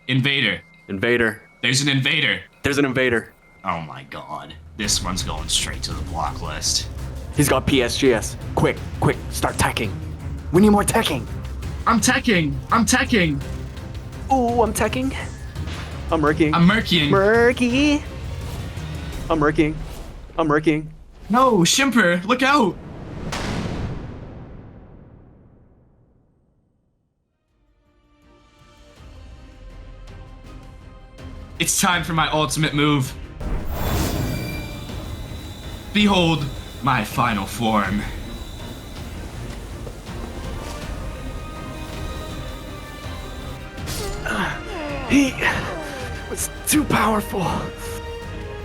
Invader. Invader. There's an invader. There's an invader. Oh my god. This one's going straight to the block list. He's got PSGS. Quick, start teching. We need more teching. I'm teching. Ooh, I'm teching. I'm murking. I'm murkying. Murky. I'm murking. No, Shimper, look out. It's time for my ultimate move. Behold my final form. He was too powerful.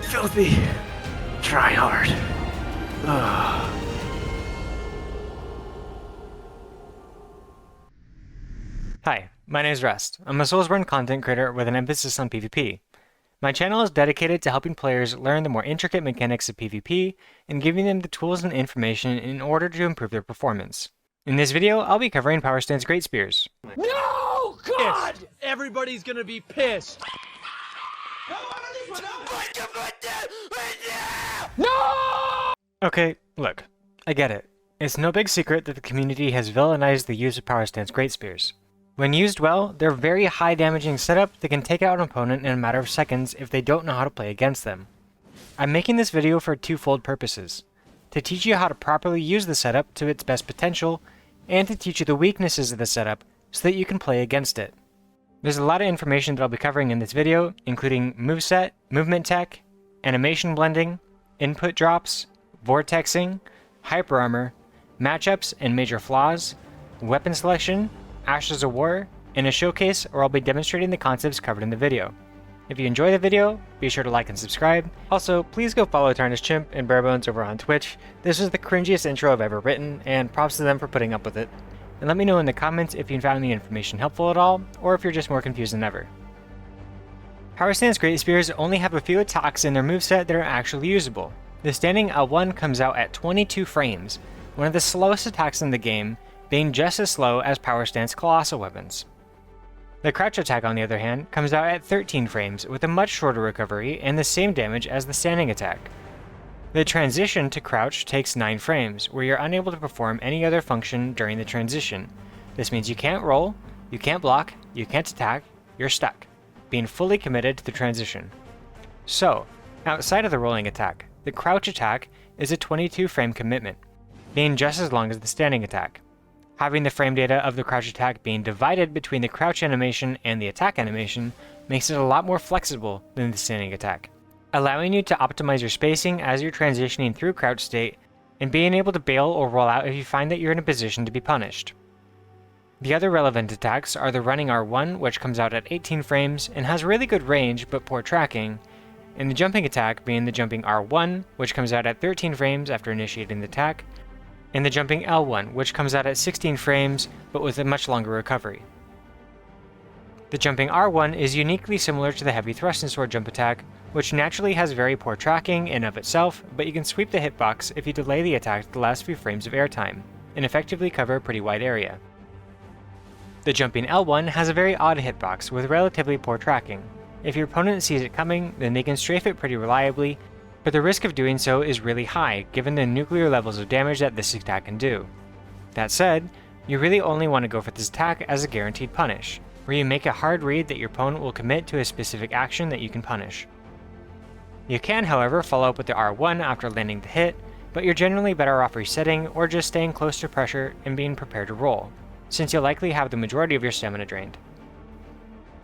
Filthy. Try hard. Hi, my name is Rust. I'm a Soulsborne content creator with an emphasis on PvP. My channel is dedicated to helping players learn the more intricate mechanics of PvP and giving them the tools and information in order to improve their performance. In this video, I'll be covering Powerstanced Greatspears. No! God! Everybody's gonna be pissed. No! Okay, look, I get it. It's no big secret that the community has villainized the use of Powerstanced Greatspears. When used well, they're a very high damaging setup that can take out an opponent in a matter of seconds if they don't know how to play against them. I'm making this video for twofold purposes: to teach you how to properly use the setup to its best potential, and to teach you the weaknesses of the setup so that you can play against it. There's a lot of information that I'll be covering in this video, including moveset, movement tech, animation blending, input drops, vortexing, hyper armor, matchups and major flaws, weapon selection, Ashes of War, and a showcase where I'll be demonstrating the concepts covered in the video. If you enjoy the video, be sure to like and subscribe. Also, please go follow Chimp and Barebones over on Twitch. This is the cringiest intro I've ever written, and props to them for putting up with it. And let me know in the comments if you found the information helpful at all, or if you're just more confused than ever. Powerstanced Greatspears only have a few attacks in their moveset that are actually usable. The standing L1 comes out at 22 frames, one of the slowest attacks in the game, being just as slow as Powerstanced colossal weapons. The crouch attack, on the other hand, comes out at 13 frames with a much shorter recovery and the same damage as the standing attack. The transition to crouch takes 9 frames, where you're unable to perform any other function during the transition. This means you can't roll, you can't block, you can't attack, you're stuck, being fully committed to the transition. So, outside of the rolling attack, the crouch attack is a 22 frame commitment, being just as long as the standing attack. Having the frame data of the crouch attack being divided between the crouch animation and the attack animation makes it a lot more flexible than the standing attack, allowing you to optimize your spacing as you're transitioning through crouch state and being able to bail or roll out if you find that you're in a position to be punished. The other relevant attacks are the running R1, which comes out at 18 frames and has really good range but poor tracking, and the jumping attack being the jumping R1, which comes out at 13 frames after initiating the attack, and the jumping L1, which comes out at 16 frames, but with a much longer recovery. The jumping R1 is uniquely similar to the heavy thrust and sword jump attack, which naturally has very poor tracking in of itself, but you can sweep the hitbox if you delay the attack to the last few frames of airtime, and effectively cover a pretty wide area. The jumping L1 has a very odd hitbox with relatively poor tracking. If your opponent sees it coming, then they can strafe it pretty reliably, but the risk of doing so is really high given the nuclear levels of damage that this attack can do. That said, you really only want to go for this attack as a guaranteed punish, where you make a hard read that your opponent will commit to a specific action that you can punish. You can, however, follow up with the R1 after landing the hit, but you're generally better off resetting or just staying close to pressure and being prepared to roll, since you'll likely have the majority of your stamina drained.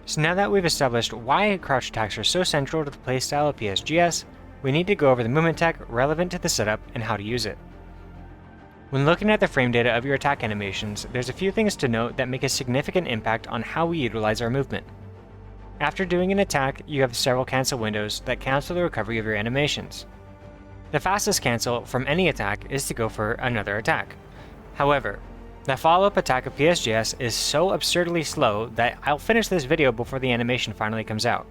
So now that we've established why crouch attacks are so central to the playstyle of PSGS, we need to go over the movement tech relevant to the setup and how to use it. When looking at the frame data of your attack animations, there's a few things to note that make a significant impact on how we utilize our movement. After doing an attack, you have several cancel windows that cancel the recovery of your animations. The fastest cancel from any attack is to go for another attack. However, the follow-up attack of PSGS is so absurdly slow that I'll finish this video before the animation finally comes out.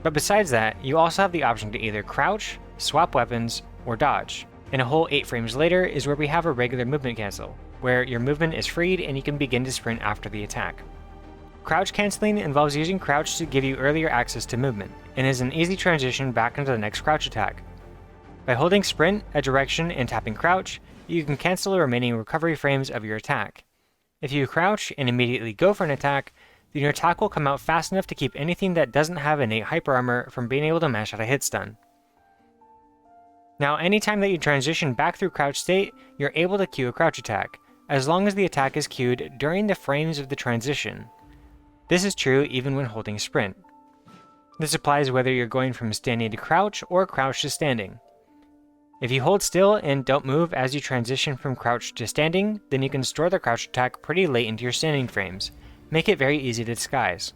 But besides that, you also have the option to either crouch, swap weapons, or dodge. And a whole 8 frames later is where we have a regular movement cancel, where your movement is freed and you can begin to sprint after the attack. Crouch canceling involves using crouch to give you earlier access to movement, and is an easy transition back into the next crouch attack. By holding sprint, a direction, and tapping crouch, you can cancel the remaining recovery frames of your attack. If you crouch and immediately go for an attack, then your attack will come out fast enough to keep anything that doesn't have innate hyper armor from being able to mash out a hit stun. Now, anytime that you transition back through crouch state, you're able to queue a crouch attack, as long as the attack is queued during the frames of the transition. This is true even when holding sprint. This applies whether you're going from standing to crouch or crouch to standing. If you hold still and don't move as you transition from crouch to standing, then you can store the crouch attack pretty late into your standing frames, make it very easy to disguise.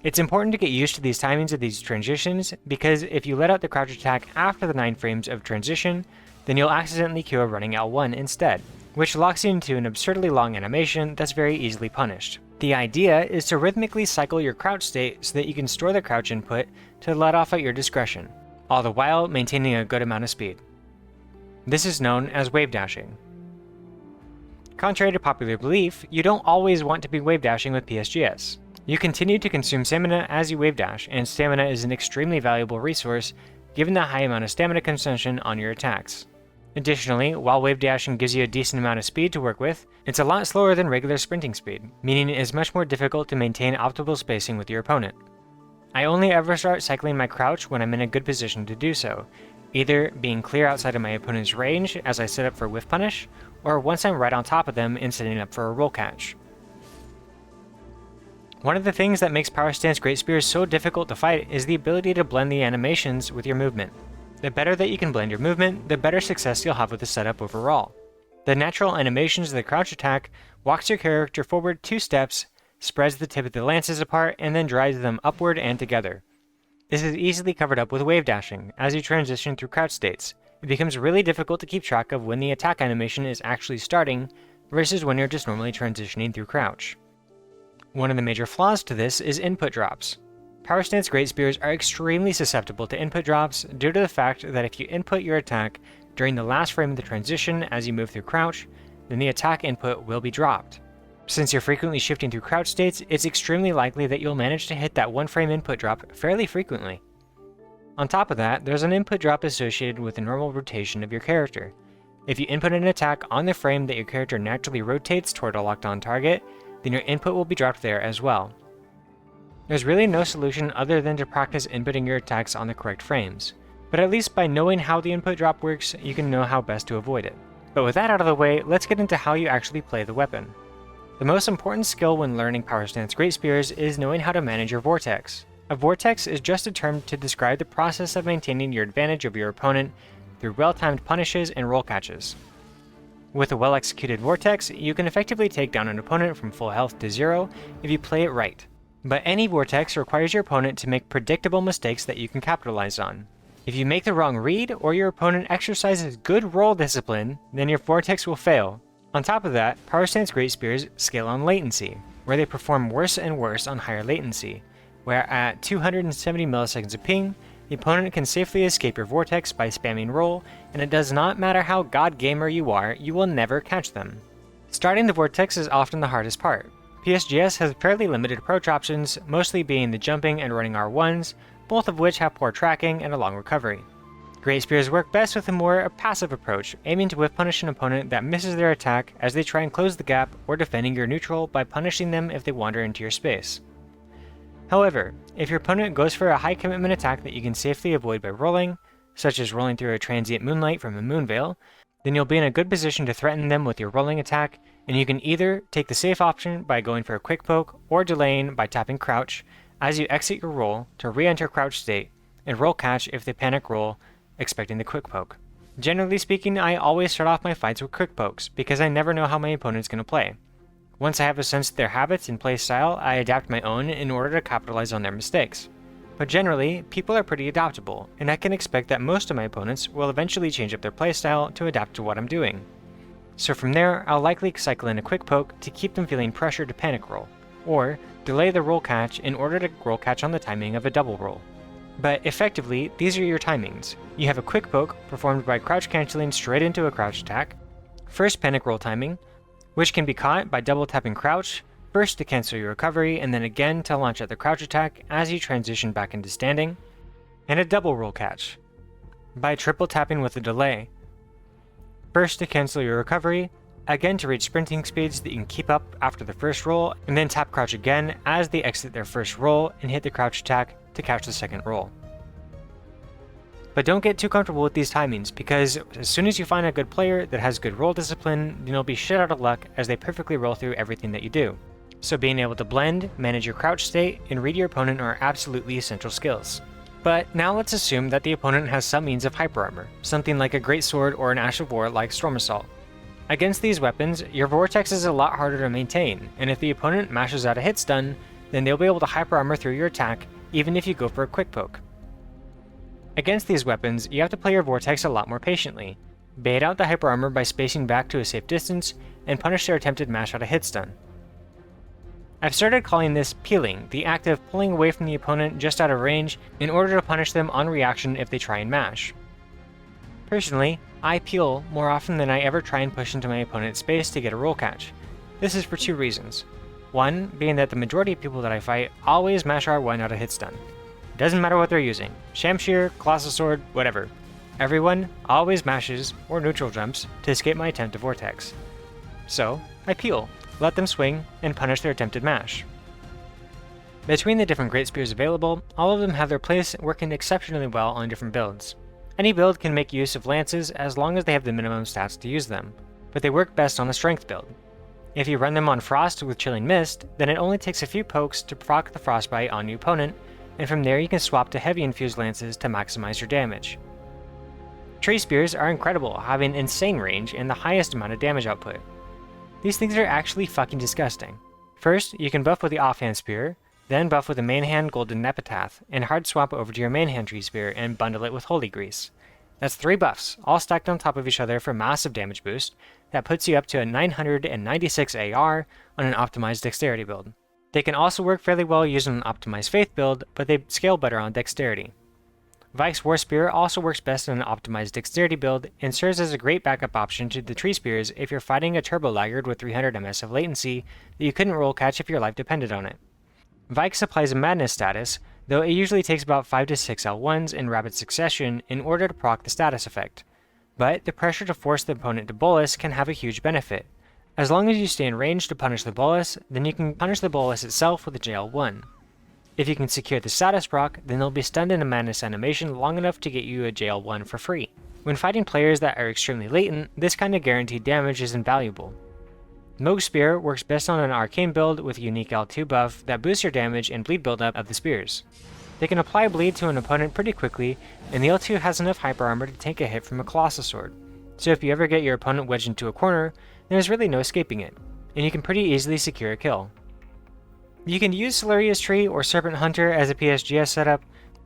It's important to get used to these timings of these transitions, because if you let out the crouch attack after the 9 frames of transition, then you'll accidentally queue a running L1 instead, which locks you into an absurdly long animation that's very easily punished. The idea is to rhythmically cycle your crouch state so that you can store the crouch input to let off at your discretion, all the while maintaining a good amount of speed. This is known as wave dashing. Contrary to popular belief, you don't always want to be wave dashing with PSGS. You continue to consume stamina as you wave dash, and stamina is an extremely valuable resource given the high amount of stamina consumption on your attacks. Additionally, while wave dashing gives you a decent amount of speed to work with, it's a lot slower than regular sprinting speed, meaning it is much more difficult to maintain optimal spacing with your opponent. I only ever start cycling my crouch when I'm in a good position to do so, either being clear outside of my opponent's range as I set up for whiff punish, or once I'm right on top of them and setting up for a roll catch. One of the things that makes Powerstanced Greatspears so difficult to fight is the ability to blend the animations with your movement. The better that you can blend your movement, the better success you'll have with the setup overall. The natural animations of the crouch attack walks your character forward 2 steps, spreads the tip of the lances apart, and then drives them upward and together. This is easily covered up with wave dashing. As you transition through crouch states, it becomes really difficult to keep track of when the attack animation is actually starting versus when you're just normally transitioning through crouch. One of the major flaws to this is input drops. Powerstanced Greatspears are extremely susceptible to input drops due to the fact that if you input your attack during the last frame of the transition as you move through crouch, then the attack input will be dropped. Since you're frequently shifting through crouch states, it's extremely likely that you'll manage to hit that 1 frame input drop fairly frequently. On top of that, there's an input drop associated with the normal rotation of your character. If you input an attack on the frame that your character naturally rotates toward a locked on target, then your input will be dropped there as well. There's really no solution other than to practice inputting your attacks on the correct frames, but at least by knowing how the input drop works, you can know how best to avoid it. But with that out of the way, let's get into how you actually play the weapon. The most important skill when learning Powerstanced Greatspears is knowing how to manage your vortex. A vortex is just a term to describe the process of maintaining your advantage over your opponent through well-timed punishes and roll catches. With a well-executed vortex, you can effectively take down an opponent from full health to 0 if you play it right. But any vortex requires your opponent to make predictable mistakes that you can capitalize on. If you make the wrong read, or your opponent exercises good roll discipline, then your vortex will fail. On top of that, Powerstanced Greatspears scale on latency, where they perform worse and worse on higher latency, where at 270 milliseconds of ping, the opponent can safely escape your vortex by spamming roll, and it does not matter how god gamer you are, you will never catch them. Starting the vortex is often the hardest part. PSGS has fairly limited approach options, mostly being the jumping and running R1s, both of which have poor tracking and a long recovery. Greatspears work best with a more passive approach, aiming to whiff punish an opponent that misses their attack as they try and close the gap, or defending your neutral by punishing them if they wander into your space. However, if your opponent goes for a high commitment attack that you can safely avoid by rolling, such as rolling through a transient moonlight from a moonveil, then you'll be in a good position to threaten them with your rolling attack, and you can either take the safe option by going for a quick poke, or delaying by tapping crouch as you exit your roll to re-enter crouch state, and roll catch if they panic roll, expecting the quick poke. Generally speaking, I always start off my fights with quick pokes, because I never know how my opponent's going to play. Once I have a sense of their habits and play style, I adapt my own in order to capitalize on their mistakes. But generally, people are pretty adaptable, and I can expect that most of my opponents will eventually change up their playstyle to adapt to what I'm doing. So from there, I'll likely cycle in a quick poke to keep them feeling pressure to panic roll, or delay the roll catch in order to roll catch on the timing of a double roll. But effectively, these are your timings. You have a quick poke performed by crouch canceling straight into a crouch attack, first panic roll timing, which can be caught by double tapping crouch, First to cancel your recovery, and then again to launch at the crouch attack as you transition back into standing. And a double roll catch, by triple tapping with a delay. First to cancel your recovery, again to reach sprinting speeds that you can keep up after the first roll, and then tap crouch again as they exit their first roll and hit the crouch attack to catch the second roll. But don't get too comfortable with these timings, because as soon as you find a good player that has good roll discipline, then you'll be shit out of luck as they perfectly roll through everything that you do. So being able to blend, manage your crouch state, and read your opponent are absolutely essential skills. But now let's assume that the opponent has some means of hyper armor, something like a greatsword or an Ash of War like Storm Assault. Against these weapons, your Vortex is a lot harder to maintain, and if the opponent mashes out a hit stun, then they'll be able to hyper armor through your attack even if you go for a quick poke. Against these weapons, you have to play your Vortex a lot more patiently, bait out the hyper armor by spacing back to a safe distance, and punish their attempted mash out a hit stun. I've started calling this peeling, the act of pulling away from the opponent just out of range in order to punish them on reaction if they try and mash. Personally, I peel more often than I ever try and push into my opponent's space to get a roll catch. This is for two reasons. One, being that the majority of people that I fight always mash R1 out of hit stun. It doesn't matter what they're using, Shamshir, Colossal Sword, whatever. Everyone always mashes or neutral jumps to escape my attempt to Vortex. So, I peel, let them swing, and punish their attempted mash. Between the different Greatspears available, all of them have their place working exceptionally well on different builds. Any build can make use of lances as long as they have the minimum stats to use them, but they work best on a strength build. If you run them on Frost with Chilling Mist, then it only takes a few pokes to proc the Frostbite on your opponent, and from there you can swap to heavy infused lances to maximize your damage. Tree Spears are incredible, having insane range and the highest amount of damage output. These things are actually fucking disgusting. First, you can buff with the offhand spear, then buff with the main hand Golden Epitaph, and hard swap over to your main hand Tree Spear and bundle it with Holy Grease. That's 3 buffs, all stacked on top of each other for massive damage boost, that puts you up to a 996 AR on an optimized dexterity build. They can also work fairly well using an optimized faith build, but they scale better on dexterity. Vike's War Spear also works best in an optimized dexterity build and serves as a great backup option to the Tree Spears if you're fighting a turbo laggard with 300 ms of latency that you couldn't roll catch if your life depended on it. Vike supplies a madness status, though it usually takes about 5 to 6 L1s in rapid succession in order to proc the status effect. But the pressure to force the opponent to bolus can have a huge benefit. As long as you stay in range to punish the bolus, then you can punish the bolus itself with a JL1. If you can secure the status proc, then they'll be stunned in a madness animation long enough to get you a JL1 for free. When fighting players that are extremely latent, this kind of guaranteed damage is invaluable. Moog Spear works best on an arcane build with a unique L2 buff that boosts your damage and bleed buildup of the spears. They can apply bleed to an opponent pretty quickly, and the L2 has enough hyper armor to take a hit from a Colossal Sword. So if you ever get your opponent wedged into a corner, there's really no escaping it, and you can pretty easily secure a kill. You can use Celeria's Tree or Serpent Hunter as a PSGS setup,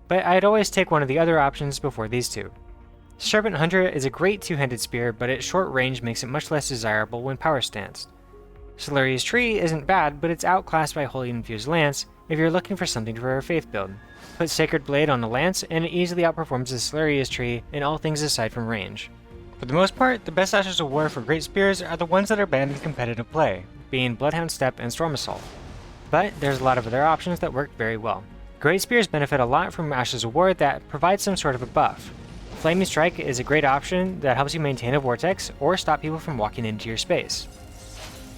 but I'd always take one of the other options before these two. Serpent Hunter is a great two-handed spear, but its short range makes it much less desirable when power stanced. Celeria's Tree isn't bad, but it's outclassed by Holy Infused Lance if you're looking for something for a faith build. Put Sacred Blade on a lance and it easily outperforms the Celeria's Tree in all things aside from range. For the most part, the best Ashes of War for Greatspears are the ones that are banned in competitive play, being Bloodhound Step and Storm Assault. But there's a lot of other options that work very well. Greatspears benefit a lot from Ashes of War that provide some sort of a buff. Flaming Strike is a great option that helps you maintain a vortex or stop people from walking into your space.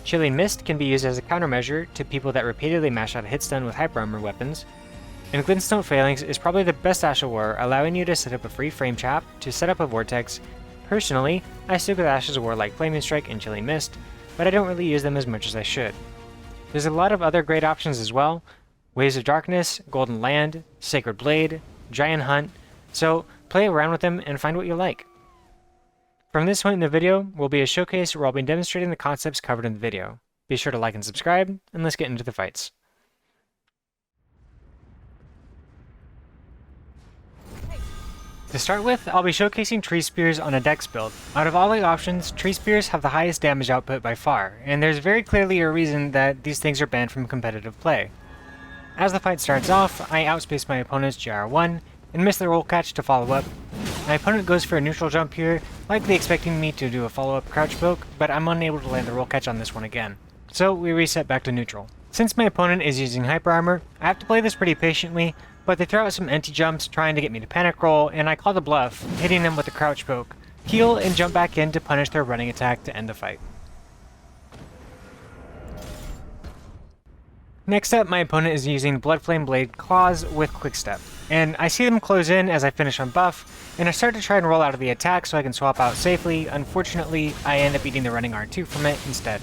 Chilling Mist can be used as a countermeasure to people that repeatedly mash out a hit stun with hyper armor weapons, and Glintstone Phalanx is probably the best Ash of War, allowing you to set up a free frame trap to set up a vortex. Personally, I stick with Ashes of War like Flaming Strike and Chilling Mist, but I don't really use them as much as I should. There's a lot of other great options as well: Waves of Darkness, Golden Land, Sacred Blade, Giant Hunt, so play around with them and find what you like. From this point in the video will be a showcase where I'll be demonstrating the concepts covered in the video. Be sure to like and subscribe, and let's get into the fights. To start with, I'll be showcasing Tree Spears on a dex build. Out of all the options, Tree Spears have the highest damage output by far, and there's very clearly a reason that these things are banned from competitive play. As the fight starts off, I outspace my opponent's GR1 and miss the roll catch to follow up. My opponent goes for a neutral jump here, likely expecting me to do a follow-up crouch poke, but I'm unable to land the roll catch on this one again. So we reset back to neutral. Since my opponent is using hyper armor, I have to play this pretty patiently, but they throw out some anti-jumps trying to get me to panic roll, and I call the bluff, hitting them with a crouch poke, heal, and jump back in to punish their running attack to end the fight. Next up, my opponent is using Bloodflame Blade Claws with Quickstep, and I see them close in as I finish on buff, and I start to try and roll out of the attack so I can swap out safely. Unfortunately, I end up eating the running R2 from it instead.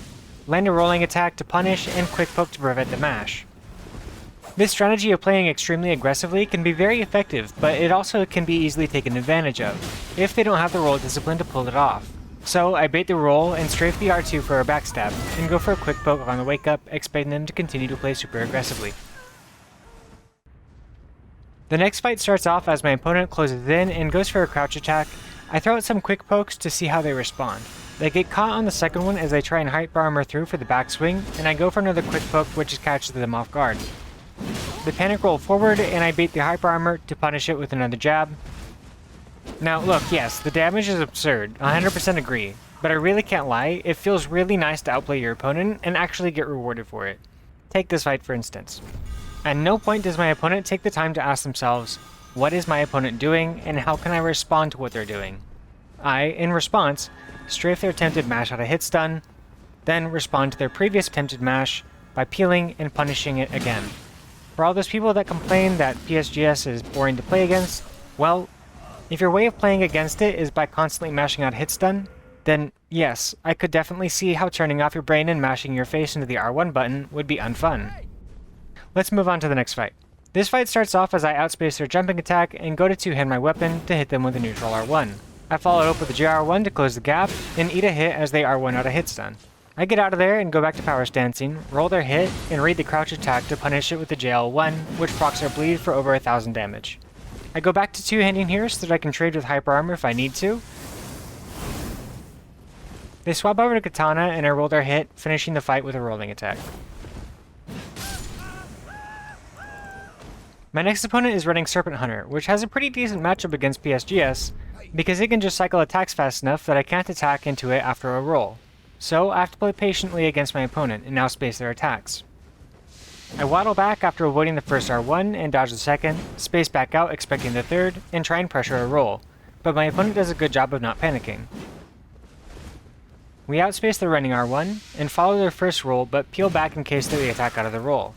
Land a rolling attack to punish, and quick poke to prevent the mash. This strategy of playing extremely aggressively can be very effective, but it also can be easily taken advantage of, if they don't have the roll discipline to pull it off. So I bait the roll and strafe the R2 for a backstab, and go for a quick poke on the wake up, expecting them to continue to play super aggressively. The next fight starts off as my opponent closes in and goes for a crouch attack. I throw out some quick pokes to see how they respond. They get caught on the second one as they try and hyper armor through for the backswing, and I go for another quick poke which catches them off guard. They panic roll forward and I bait the hyper armor to punish it with another jab. Now look, yes, the damage is absurd, 100% agree, but I really can't lie, it feels really nice to outplay your opponent and actually get rewarded for it. Take this fight for instance. At no point does my opponent take the time to ask themselves, what is my opponent doing and how can I respond to what they're doing? I, in response, strafe their attempted mash out of hit stun, then respond to their previous attempted mash by peeling and punishing it again. For all those people that complain that PSGS is boring to play against, well, if your way of playing against it is by constantly mashing out hit stun, then yes, I could definitely see how turning off your brain and mashing your face into the R1 button would be unfun. Let's move on to the next fight. This fight starts off as I outspace their jumping attack and go to two-hand my weapon to hit them with a neutral R1. I follow up with a JR1 to close the gap, and eat a hit as they R1 out a hit stun. I get out of there and go back to Powerstancing, roll their hit, and read the crouch attack to punish it with the JL1, which procs their bleed for over 1000 damage. I go back to two-handing here so that I can trade with hyper armor if I need to. They swap over to katana and I roll their hit, finishing the fight with a rolling attack. My next opponent is running Serpent Hunter, which has a pretty decent matchup against PSGS, because it can just cycle attacks fast enough that I can't attack into it after a roll. So I have to play patiently against my opponent and now space their attacks. I waddle back after avoiding the first R1 and dodge the second, space back out expecting the third, and try and pressure a roll, but my opponent does a good job of not panicking. We outspace the running R1, and follow their first roll but peel back in case they attack out of the roll.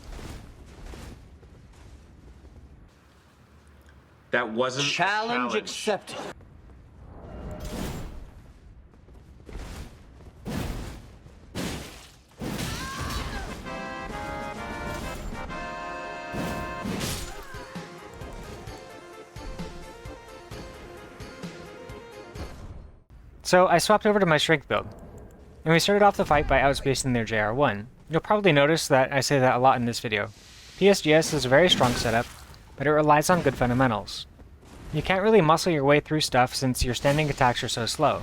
That wasn't Challenge accepted. So I swapped over to my strength build, and we started off the fight by outspacing their JR1. You'll probably notice that I say that a lot in this video. PSGS is a very strong setup, but it relies on good fundamentals. You can't really muscle your way through stuff since your standing attacks are so slow,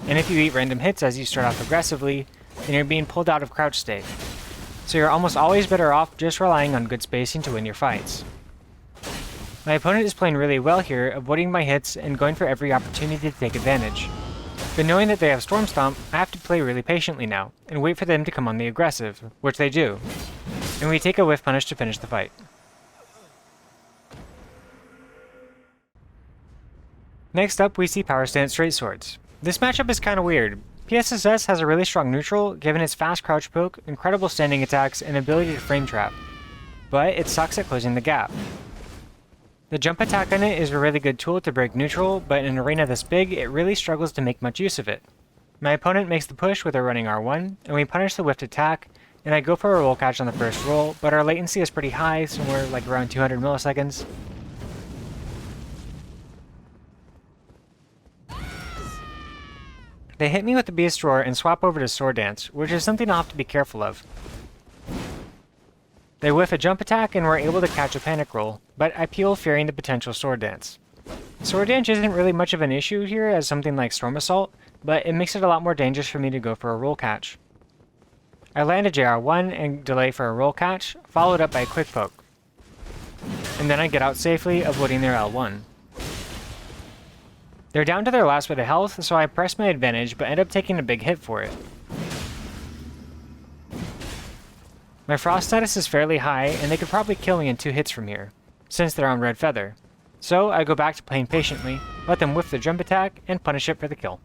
and if you eat random hits as you start off aggressively, then you're being pulled out of crouch state. So you're almost always better off just relying on good spacing to win your fights. My opponent is playing really well here, avoiding my hits and going for every opportunity to take advantage. But knowing that they have Storm Stomp, I have to play really patiently now, and wait for them to come on the aggressive, which they do. And we take a whiff punish to finish the fight. Next up, we see Powerstanced Greatswords. This matchup is kinda weird. PSSS has a really strong neutral, given its fast crouch poke, incredible standing attacks, and ability to frame trap. But it sucks at closing the gap. The jump attack on it is a really good tool to break neutral, but in an arena this big, it really struggles to make much use of it. My opponent makes the push with a running R1, and we punish the whiffed attack, and I go for a roll catch on the first roll, but our latency is pretty high, somewhere like around 200 milliseconds. They hit me with the Beast Roar and swap over to Sword Dance, which is something I'll have to be careful of. They whiff a jump attack and we're able to catch a panic roll, but I peel fearing the potential Sword Dance. Sword Dance isn't really much of an issue here as something like Storm Assault, but it makes it a lot more dangerous for me to go for a roll catch. I land a JR1 and delay for a roll catch, followed up by a quick poke. And then I get out safely, avoiding their L1. They're down to their last bit of health, so I press my advantage but end up taking a big hit for it. My frost status is fairly high, and they could probably kill me in 2 hits from here, since they're on red feather. So I go back to playing patiently, let them whiff the jump attack, and punish it for the kill.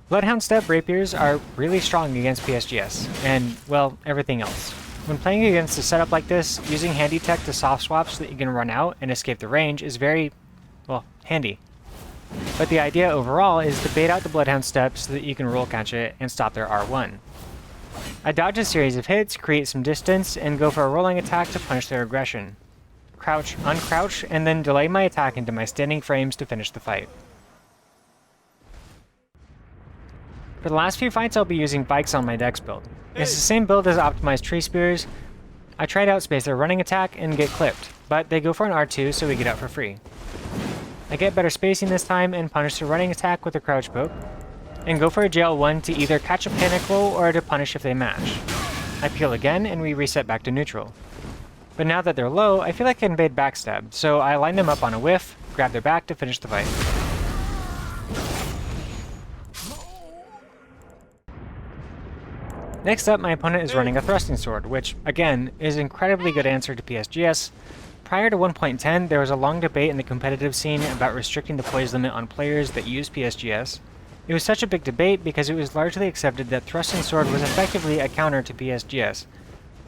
Bloodhound Step Rapiers are really strong against PSGS, and, well, everything else. When playing against a setup like this, using handy tech to soft swap so that you can run out and escape the range is very, well, handy. But the idea overall is to bait out the Bloodhound Step so that you can roll catch it and stop their R1. I dodge a series of hits, create some distance, and go for a rolling attack to punish their aggression. Crouch, uncrouch, and then delay my attack into my standing frames to finish the fight. For the last few fights, I'll be using bikes on my dex build. It's the same build as optimized tree spears. I try to outspace their running attack and get clipped, but they go for an R2, so we get out for free. I get better spacing this time and punish the running attack with a crouch poke, and go for a jail 1 to either catch a panic roll or to punish if they match. I peel again and we reset back to neutral. But now that they're low, I feel like I can bait backstab, so I line them up on a whiff, grab their back to finish the fight. Next up, my opponent is running a thrusting sword, which, again, is an incredibly good answer to PSGS. Prior to 1.10, there was a long debate in the competitive scene about restricting the poise limit on players that use PSGS. It was such a big debate because it was largely accepted that thrusting sword was effectively a counter to PSGS.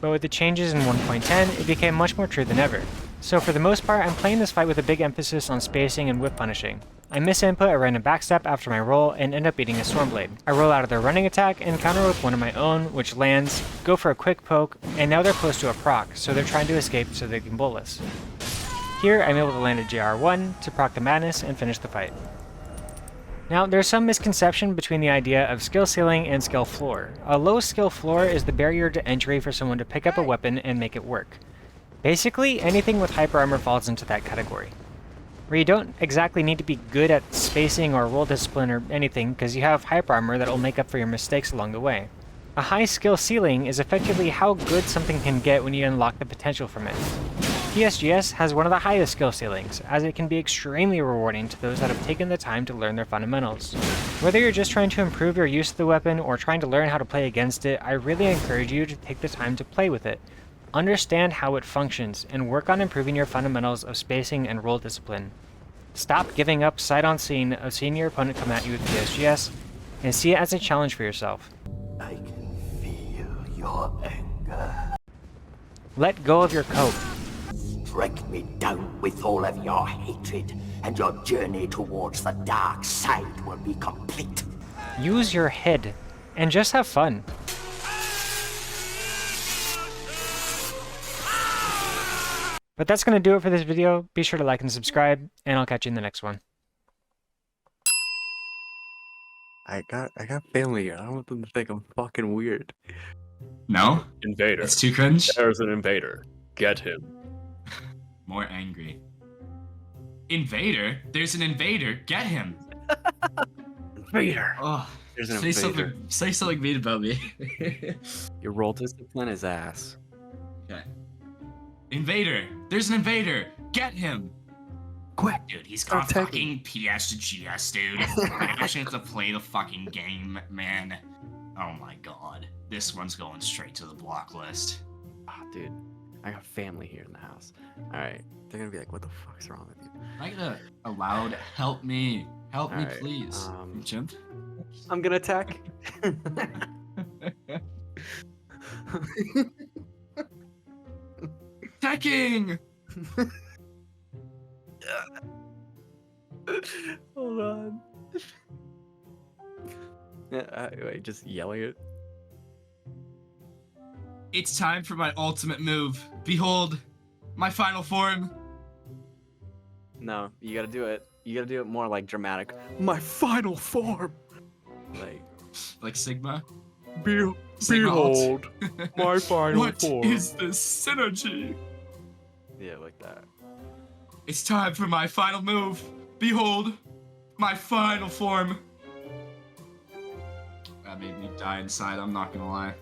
But with the changes in 1.10, it became much more true than ever. So for the most part, I'm playing this fight with a big emphasis on spacing and whip punishing. I misinput a random backstep after my roll and end up beating a Stormblade. I roll out of their running attack and counter with one of my own, which lands, go for a quick poke, and now they're close to a proc, so they're trying to escape so they can bolus. Here, I'm able to land a JR1 to proc the madness and finish the fight. Now, there's some misconception between the idea of skill ceiling and skill floor. A low skill floor is the barrier to entry for someone to pick up a weapon and make it work. Basically, anything with hyper armor falls into that category, where you don't exactly need to be good at spacing or roll discipline or anything because you have hyper armor that will make up for your mistakes along the way. A high skill ceiling is effectively how good something can get when you unlock the potential from it. PSGS has one of the highest skill ceilings, as it can be extremely rewarding to those that have taken the time to learn their fundamentals. Whether you're just trying to improve your use of the weapon or trying to learn how to play against it, I really encourage you to take the time to play with it. Understand how it functions, and work on improving your fundamentals of spacing and roll discipline. Stop giving up sight unseen of seeing your opponent come at you with PSGS, and see it as a challenge for yourself. I can feel your anger. Let go of your coat. Strike me down with all of your hatred, and your journey towards the dark side will be complete. Use your head, and just have fun. But that's going to do it for this video. Be sure to like and subscribe, and I'll catch you in the next one. I got family here. I don't want them to think I'm fucking weird. No? Invader. It's too cringe? There's an invader. Get him. More angry. Invader? There's an invader. Get him. Invader. Oh, There's an say invader. say something mean about me. Your roll discipline is ass. Okay. Invader. There's an invader. Get him. Quick. Dude, he's got Start fucking PSGS, dude. I actually have to play the fucking game, man. Oh my god. This one's going straight to the block list. Ah, dude. I got family here in the house. Alright. They're gonna be like, what the fuck's wrong with you? Am I gonna allowed help me? Help me, Alright, please. Chimp? I'm gonna attack. Attacking! Hold on. Wait, just yelling it. It's time for my ultimate move. Behold, my final form. No, you gotta do it. You gotta do it more like dramatic. My final form. Like Sigma. Sigma alt. my final What is this synergy? Yeah, like that. It's time for my final move. Behold, my final form. That made me die inside, I'm not gonna lie.